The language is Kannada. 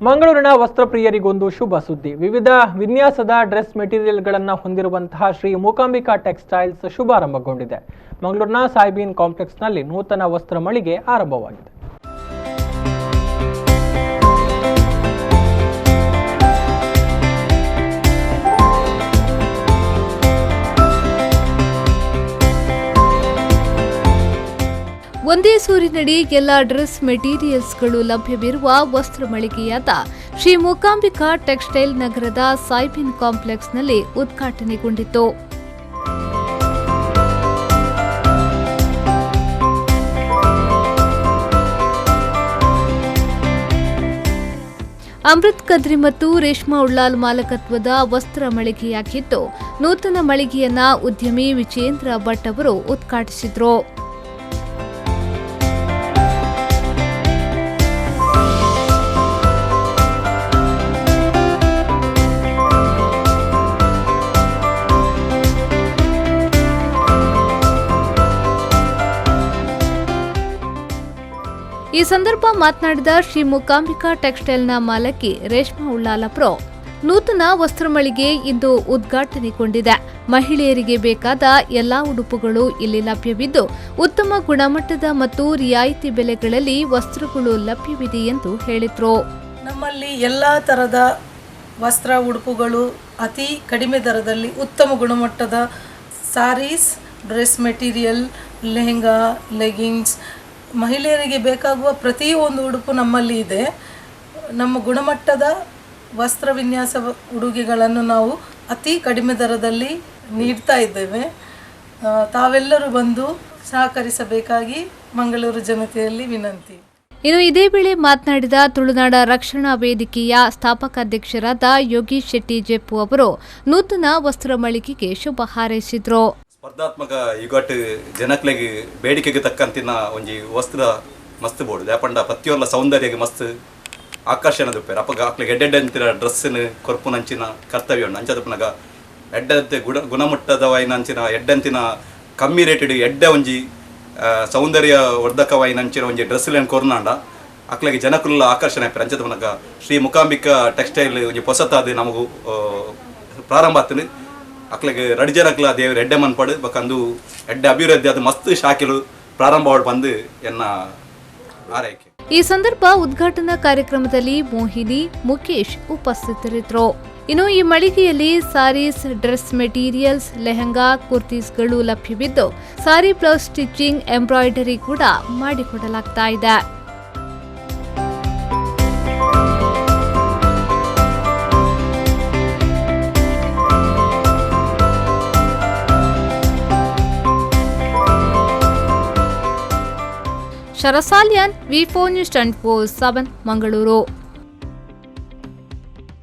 ಮಂಗಳೂರಿನ ವಸ್ತ್ರಪ್ರಿಯರಿಗೊಂದು ಶುಭ ಸುದ್ದಿ. ವಿವಿಧ ವಿನ್ಯಾಸದ ಡ್ರೆಸ್ ಮೆಟೀರಿಯಲ್ಗಳನ್ನು ಹೊಂದಿರುವಂತಹ ಶ್ರೀ ಮೂಕಾಂಬಿಕಾ ಟೆಕ್ಸ್ಟೈಲ್ಸ್ ಶುಭಾರಂಭಗೊಂಡಿದೆ. ಮಂಗಳೂರಿನ ಸಾಯ್ಬೀನ್ ಕಾಂಪ್ಲೆಕ್ಸ್ನಲ್ಲಿ ನೂತನ ವಸ್ತ್ರ ಮಳಿಗೆ ಆರಂಭವಾಗಿದೆ. ಒಂದೇ ಸೂರಿನಡಿ ಎಲ್ಲ ಡ್ರೆಸ್ ಮೆಟೀರಿಯಲ್ಸ್ಗಳು ಲಭ್ಯವಿರುವ ವಸ್ತ್ರ ಮಳಿಗೆಯಾದ ಶ್ರೀ ಮೂಕಾಂಬಿಕಾ ಟೆಕ್ಸ್ಟೈಲ್ ನಗರದ ಸಾಯ್ಬೀನ್ ಕಾಂಪ್ಲೆಕ್ಸ್ನಲ್ಲಿ ಉದ್ಘಾಟನೆಗೊಂಡಿತು. ಅಮೃತ್ ಕದ್ರಿ ಮತ್ತು ರೇಷ್ಮಾ ಉಳ್ಳಾಲ್ ಮಾಲಕತ್ವದ ವಸ್ತ್ರ ಮಳಿಗೆಯಾಗಿದ್ದು, ನೂತನ ಮಳಿಗೆಯನ್ನ ಉದ್ಯಮಿ ವಿಜೇಂದ್ರ ಭಟ್ ಅವರು ಉದ್ಘಾಟಿಸಿದರು. ಈ ಸಂದರ್ಭ ಮಾತನಾಡಿದ ಶ್ರೀ ಮೂಕಾಂಬಿಕಾ ಟೆಕ್ಸ್ಟೈಲ್ನ ಮಾಲಕಿ ರೇಷ್ಮಾ ಉಳ್ಳಾಲ್ ಅವರು, ನೂತನ ವಸ್ತ್ರ ಮಳಿಗೆ ಇಂದು ಉದ್ಘಾಟನೆಗೊಂಡಿದೆ. ಮಹಿಳೆಯರಿಗೆ ಬೇಕಾದ ಎಲ್ಲಾ ಉಡುಪುಗಳು ಇಲ್ಲಿ ಲಭ್ಯವಿದ್ದು, ಉತ್ತಮ ಗುಣಮಟ್ಟದ ಮತ್ತು ರಿಯಾಯಿತಿ ಬೆಲೆಗಳಲ್ಲಿ ವಸ್ತ್ರಗಳು ಲಭ್ಯವಿದೆ ಎಂದು ಹೇಳಿದರು. ನಮ್ಮಲ್ಲಿ ಎಲ್ಲಾ ತರದ ವಸ್ತ್ರ ಉಡುಪುಗಳು ಅತಿ ಕಡಿಮೆ ದರದಲ್ಲಿ ಉತ್ತಮ ಗುಣಮಟ್ಟದ saris, dress material, lehenga, leggings, ಮಹಿಳೆಯರಿಗೆ ಬೇಕಾಗುವ ಪ್ರತಿಯೊಂದು ಉಡುಪು ನಮ್ಮಲ್ಲಿ ಇದೆ. ನಮ್ಮ ಗುಣಮಟ್ಟದ ವಸ್ತ್ರ ವಿನ್ಯಾಸ ಉಡುಗೆಗಳನ್ನು ನಾವು ಅತಿ ಕಡಿಮೆ ದರದಲ್ಲಿ ನೀಡ್ತಾ ಇದ್ದೇವೆ. ತಾವೆಲ್ಲರೂ ಬಂದು ಸಹಕರಿಸಬೇಕಾಗಿ ಮಂಗಳೂರು ಜನತೆಯಲ್ಲಿ ವಿನಂತಿ. ಇನ್ನು ಇದೇ ವೇಳೆ ಮಾತನಾಡಿದ ತುಳುನಾಡ ರಕ್ಷಣಾ ವೇದಿಕೆಯ ಸ್ಥಾಪಕಾಧ್ಯಕ್ಷರಾದ ಯೋಗೀಶ್ ಶೆಟ್ಟಿ ಜೆಪ್ಪು ಅವರು ನೂತನ ವಸ್ತ್ರ ಮಳಿಗೆಗೆ ಶುಭ ಹಾರೈಸಿದರು. ಸ್ಪರ್ಧಾತ್ಮಕ ಯುಗಟ್ ಜನಕ್ಲೆಗೆ ಬೇಡಿಕೆಗೆ ತಕ್ಕಂತಿನ ಒಂಜಿ ವಸ್ತ್ರ ಮಸ್ತ್ ಬೋಡು ದಾಪಂಡ ಪ್ರತಿಯೊಲ್ಲ ಸೌಂದರ್ಯಗೆ ಮಸ್ತ್ ಆಕರ್ಷಣೆ ದುಪ್ಪೇರು ಅಪ್ಪಗ ಅಕ್ಲೆಗೆ ಎಡ್ಡೆಡ್ಡಂತಿನ ಡ್ರೆಸ್ಸಿನ ಕೊರ್ಪುನಂಚಿನ ಕರ್ತವ್ಯ ಉಂಡು. ಅಂಚದಪ್ಪನಾಗ ಎಡ್ಡಂತೆ ಗುಣಮಟ್ಟದವಾಯಿನಂಚಿನ ಎಡ್ಡಂತಿನ ಕಮ್ಮಿ ರೇಟೆಡ್ ಎಡ್ಡೆ ಒಂಜಿ ಸೌಂದರ್ಯ ವರ್ಧಕವಾಯಿನಂಚಿನ ಒಂಜಿ ಡ್ರೆಸ್ಲೇನು ಕೊರ್ನಾಂಡ ಅಕ್ಲೆಗೆ ಜನಕುಲ್ಲ ಆಕರ್ಷಣೆ ಆಯ್ತು. ಅಂಚದಪ್ಪನಾಗ ಶ್ರೀ ಮೂಕಾಂಬಿಕಾ ಟೆಕ್ಸ್ಟೈಲ್ ಒಂಜಿ ಹೊಸತಾದ ನಮಗೂ ಪ್ರಾರಂಭ ಆಗ್ತದೆ. ಅಕ್ಲೆಗೆ ರಡಿ ಜನಕ್ಲ ದೇವರು ಎಡ್ಡೆ ಮನ್ಪಡು ಬಕಂದು ಎಡ್ಡೆ ಅಭಿವೃದ್ಧಿ ಅದು ಮಸ್ತ್ ಶಾಖೆಲು ಪ್ರಾರಂಭ ಬಂದು ಎನ್ನ ಆರೈಕೆ. ಈ ಸಂದರ್ಭ ಉದ್ಘಾಟನಾ ಕಾರ್ಯಕ್ರಮದಲ್ಲಿ ಮೋಹಿನಿ, ಮುಖೇಶ್ ಉಪಸ್ಥಿತರಿದ್ದರು. ಇನ್ನು ಈ ಮಳಿಗೆಯಲ್ಲಿ ಸಾರೀಸ್, ಡ್ರೆಸ್ ಮೆಟೀರಿಯಲ್ಸ್, ಲೆಹಂಗಾ, ಕುರ್ತೀಸ್ಗಳು ಲಭ್ಯವಿದ್ದು, ಸಾರಿ ಬ್ಲೌಸ್ ಸ್ಟಿಚಿಂಗ್, ಎಂಬ್ರಾಯ್ಡರಿ ಕೂಡ ಮಾಡಿಕೊಡಲಾಗ್ತಾ ಇದೆ. ಶರಸಾಲ್ಯಾನ್, V4 News 24/7 ಮಂಗಳೂರು.